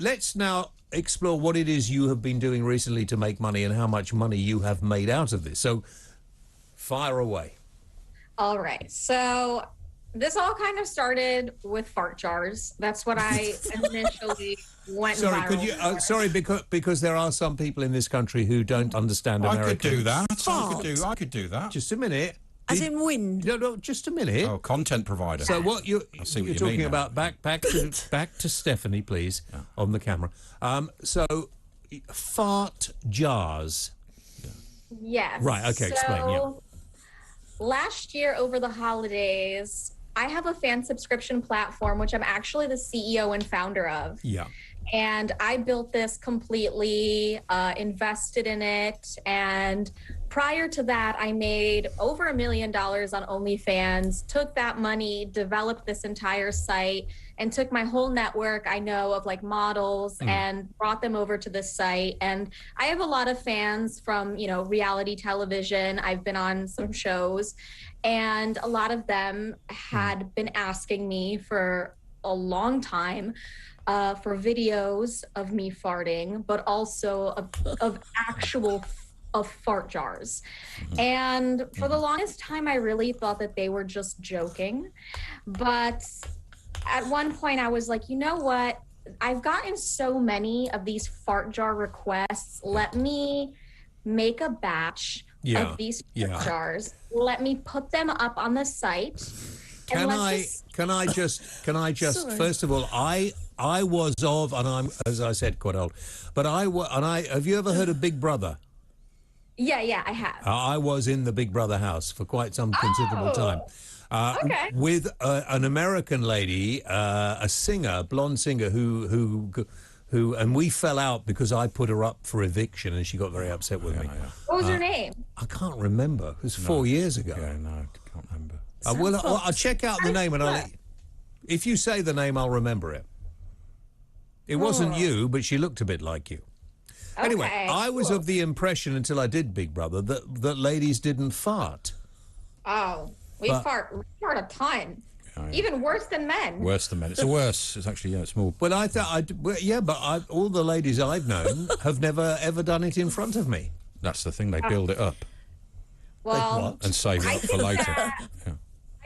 let's now explore what it is you have been doing recently to make money and how much money you have made out of this. So, fire away. All right. So this all kind of started with fart jars. That's what I initially went Sorry, viral could you? Sorry, because there are some people in this country who don't understand American. I could do that. Fart. I could do that. Just a minute. As in wind? No, just a minute. Oh, content provider. So what you're talking mean about? now. Back to Stephanie, please, on the camera. So, fart jars. Yes. Right. Okay. Explain. Yeah. Last year over the holidays, I have a fan subscription platform, which I'm actually the CEO and founder of. Yeah. And I built this completely, invested in it. And prior to that, I made over $1 million on OnlyFans, took that money, developed this entire site, and took my whole network I know of like models and brought them over to this site. And I have a lot of fans from, reality television. I've been on some shows, and a lot of them had been asking me for a long time for videos of me farting, but also of actual fart jars. And for the longest time, I really thought that they were just joking. But at one point I was like, you know what? I've gotten so many of these fart jar requests. Let me make a batch of these fart jars. Let me put them up on the site. Can I just Sorry. first of all, I was of, and I'm, as I said, quite old, but have you ever heard of Big Brother? Yeah, I have. I was in the Big Brother house for quite some considerable time. Okay. With an American lady, a singer, blonde singer, who, and we fell out because I put her up for eviction, and she got very upset with me. Yeah. What was her name? I can't remember. It was 4 years ago. Yeah, no, I can't remember. I'll check out the name, and if you say the name, I'll remember it. It wasn't you, but she looked a bit like you. Anyway, I was of the impression until I did Big Brother that ladies didn't fart. Oh, we fart a ton. Yeah. Even worse than men. Worse than men. It's worse. It's actually, it's more. Well, I thought, all the ladies I've known have never ever done it in front of me. That's the thing. They build it up Well, and save it up for later.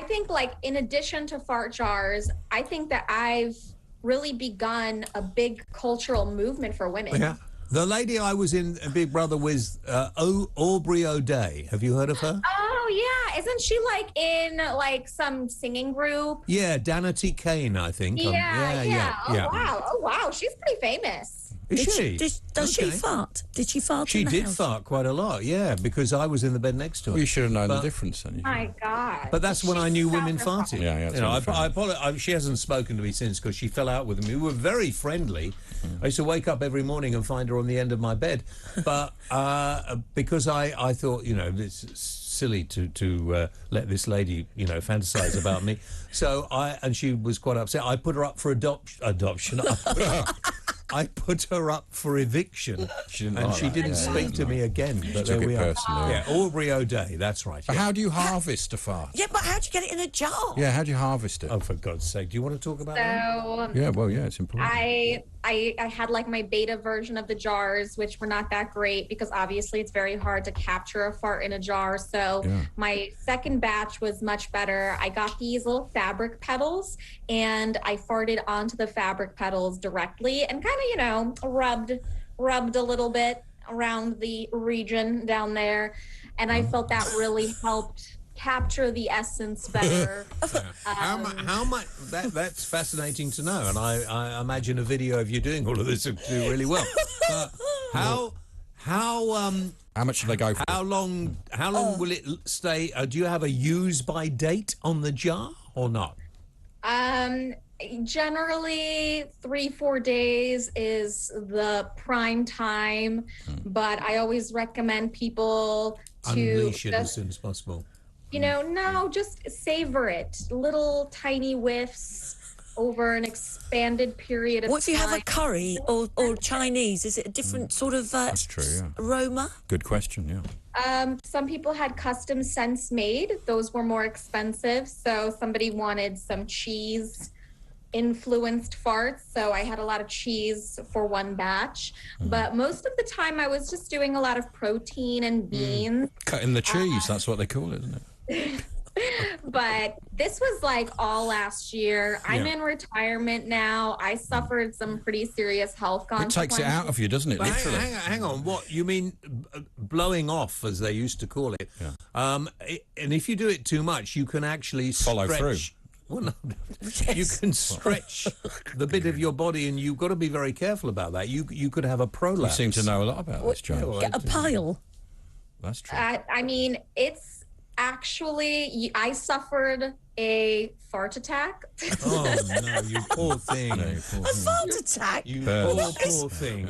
I think, like, in addition to fart jars, I think that I've really begun a big cultural movement for women. Yeah. The lady I was in Big Brother with, Aubrey O'Day. Have you heard of her? Oh, yeah. Isn't she, like, in, like, some singing group? Yeah, Danity Kane, I think. Yeah. Oh, wow. She's pretty famous. Is she? Does she fart? Did she fart She in the did house? fart quite a lot, yeah, because I was in the bed next to her. Well, you should have known the difference then. My God. But that's when I knew women farted. Yeah, You know, I apologize. She hasn't spoken to me since because she fell out with me. We were very friendly. I used to wake up every morning and find her on the end of my bed. But because I thought, it's silly to let this lady, fantasize about me. So and she was quite upset. I put her up for adoption. I put her up for eviction, she didn't speak to me again. But there we are. Yeah, Aubrey O'Day, that's right. But how do you harvest a fart? Yeah, but how do you get it in a jar? Yeah, how do you harvest it? Oh, for God's sake! Do you want to talk about that? Yeah, well, yeah, it's important. I had like my beta version of the jars, which were not that great because obviously it's very hard to capture a fart in a jar. So my second batch was much better. I got these little fabric petals and I farted onto the fabric petals directly and kind of, rubbed a little bit around the region down there. And I felt that really helped capture the essence better. How much? That's fascinating to know, and I imagine a video of you doing all of this would do really well. How much should they go for? How long will it stay? Do you have a use by date on the jar or not? Generally 3-4 days is the prime time, but I always recommend people to unleash it as soon as possible. No, just savor it. Little tiny whiffs over an expanded period of time. What if you have a curry or Chinese? Is it a different sort of That's true, yeah. aroma? Good question, yeah. Some people had custom scents made. Those were more expensive. So somebody wanted some cheese influenced farts, so I had a lot of cheese for one batch, but most of the time I was just doing a lot of protein and beans. Cutting the cheese, that's what they call it, isn't it? But this was like all last year. I'm in retirement now. I suffered some pretty serious health It consequences. takes it out of you, doesn't it? But Literally. hang on. What you mean, blowing off, as they used to call it? Yeah. And if you do it too much, you can actually Follow through. Well, no, you can stretch the bit of your body, and you've got to be very careful about that. You could have a You prolapse. seem to know a lot about this, James. well, Get a pile. That's true. I mean, it's actually, I suffered a fart attack. Oh no, you poor thing. A fart attack. You Burn. poor thing.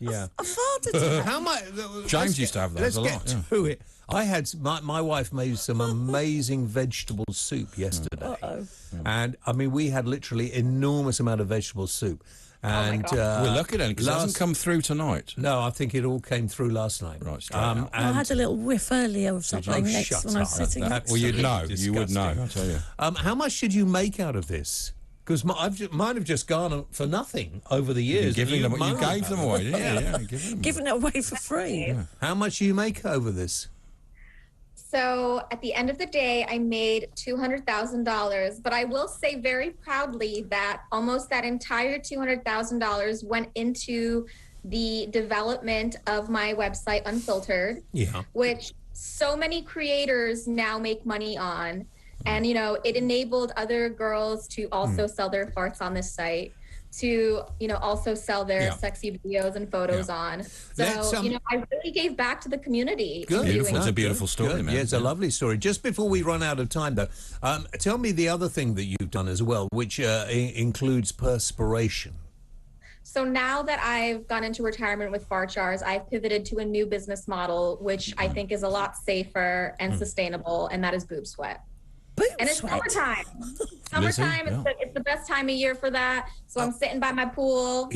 Yeah. A fart attack. How much? James used to have those Let's a get lot, yeah. to it. I had my wife made some amazing vegetable soup yesterday, and I mean we had literally enormous amount of vegetable soup. And We're lucky then, because it hasn't come through tonight. No, I think it all came through last night. Right, straight out. I had a little whiff earlier of something shut when I was up. sitting next Well, to you'd you. know. You would know, Disgusting. I tell you. How much did you make out of this? Because mine have just gone for nothing over the years. Giving them, you moaned gave about them it. away, didn't you? Yeah, giving them. Giving it away for free. How much do you make over this? So at the end of the day, I made $200,000, but I will say very proudly that almost that entire $200,000 went into the development of my website, Unfiltrd, which so many creators now make money on. And, you know, it enabled other girls to also sell their farts on this site, to, you know, also sell their sexy videos and photos on. So, you know, I really gave back to the community. Good. Beautiful. It's a Good. beautiful story, Good. man. Yeah, it's a lovely story. Just before we run out of time, though, tell me the other thing that you've done as well, which includes perspiration. So now that I've gone into retirement with fart jars, I've pivoted to a new business model, which I think is a lot safer and sustainable, and that is boob sweat. And it's summertime. Summertime, it's the best time of year for that. So I'm sitting by my pool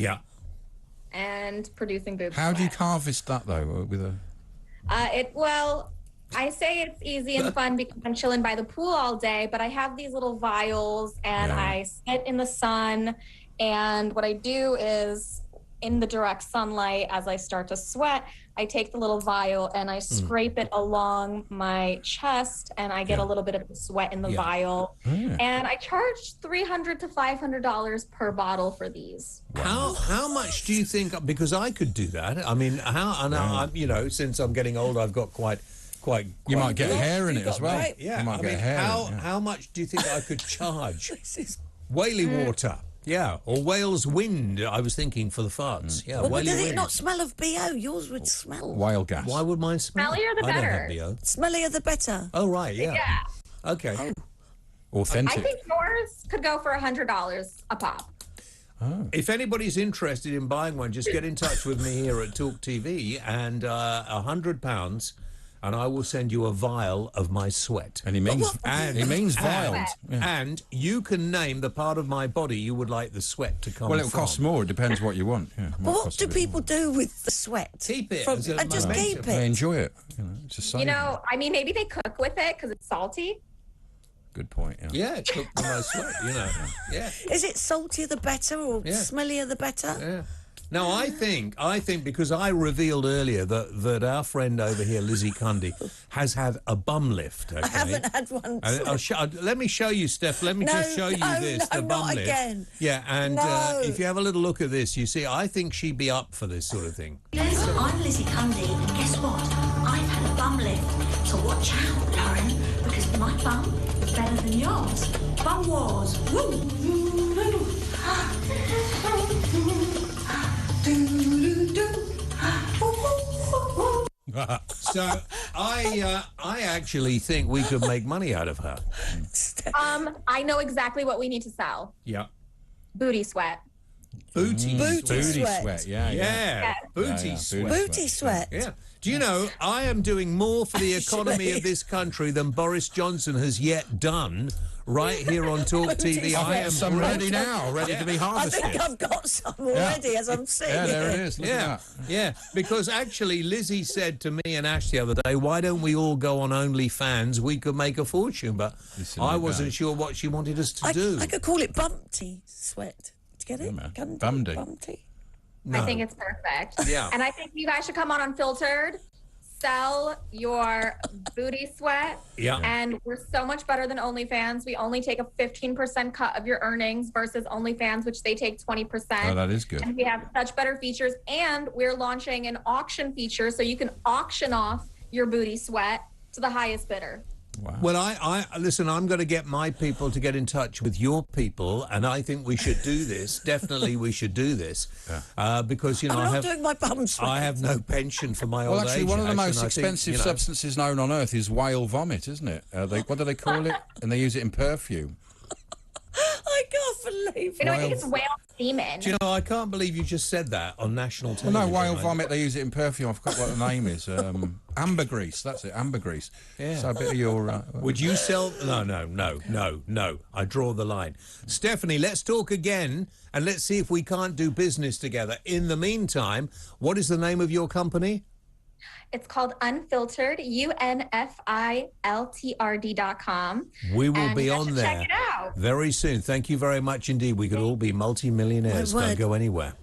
and producing boob How sweat. do you harvest that, though? With a Well, I say it's easy and fun because I'm chilling by the pool all day, but I have these little vials and I sit in the sun. And what I do is, in the direct sunlight, as I start to sweat, I take the little vial and I scrape it along my chest, and I get a little bit of the sweat in the vial. And I charge $300 to $500 per bottle for these. How much do you think? Because I could do that. I mean, you know, since I'm getting older, I've got quite. You might get hair in it as well. Right. Yeah. You might I get mean, hair. how much do you think I could charge? Whaley water. Yeah, or Wales wind, I was thinking, for the farts. Yeah, Well, Whaley does it wind. not smell of BO? Yours would smell. Whale gas. Why would mine smell? Smellier the I don't better. have BO. Smellier the better. Oh, right, yeah. Okay. I Authentic. think yours could go for $100 a pop. If anybody's interested in buying one, just get in touch with me here at talkTV, and £100, and I will send you a vial of my sweat. And he means violed. And you can name the part of my body you would like the sweat to come Well, from. it costs more. It depends what you want. Yeah, But what do people do with the sweat? Keep it. From, as a and just memento. keep They it. enjoy it. You know, it's a sign. You know, I mean, maybe they cook with it because it's salty. Good point. Yeah. Yeah, cook with my sweat, you know. Yeah. Is it saltier the better or smellier the better? Yeah. Now, I think because I revealed earlier that our friend over here, Lizzie Cundy, has had a bum lift. Okay? I haven't had one. Let me show you, Steph. Let me just show you this, the bum not lift. again. Yeah, and No. if you have a little look at this, you see, I think she'd be up for this sort of thing. Yes, I'm Lizzie Cundy, and guess what? I've had a bum lift. So watch out, Lauren, because my bum is better than yours. Bum wars. Woo! So I actually think we could make money out of her. I know exactly what we need to sell. Yeah. Booty sweat. Booty sweat. Yeah. Yes. Booty Yeah. sweat. Booty sweat. Yeah. Do you know, I am doing more for the economy of this country than Boris Johnson has yet done right here on Talk TV. I am some thrilled. ready now, ready to be I harvested. think I've got some already as I'm sitting Yeah, there it here. is. Look at that. Yeah, because actually Lizzie said to me and Ash the other day, why don't we all go on OnlyFans? We could make a fortune, but Listen, I look wasn't at sure what she wanted us to do. I could call it Bumpty Sweat. Did you get it? man. Cundy, Bumdy. Bumpty. No. I think it's perfect. Yeah. And I think you guys should come on Unfiltrd, sell your booty sweat. Yeah. And we're so much better than OnlyFans. We only take a 15% cut of your earnings versus OnlyFans, which they take 20%. Oh, that is good. And we have such better features. And we're launching an auction feature so you can auction off your booty sweat to the highest bidder. Wow. Well, I listen, I'm going to get my people to get in touch with your people, and I think we should do this. Definitely we should do this. Because, you know, I'm not doing my bum sweat. I have no pension for my Well, old age. actually, one of the Ash, most and I think, expensive you know, substances known on Earth is whale vomit, isn't it? What do they call it? And they use it in perfume. I can't believe You know, I it. think it's whale semen. Do you know, I can't believe you just said that on national Well, television. no, whale right? vomit, they use it in perfume. I forgot what the name is. Ambergrease, that's it, ambergrease. Yeah. So a bit of your... Would you sell? No. I draw the line. Stephanie, let's talk again and let's see if we can't do business together. In the meantime, what is the name of your company? It's called Unfiltrd, UNFILTRD.com. We will And be you guys on should there check it out. very soon. Thank you very much indeed. We could all be multi-millionaires. My Don't word. go anywhere.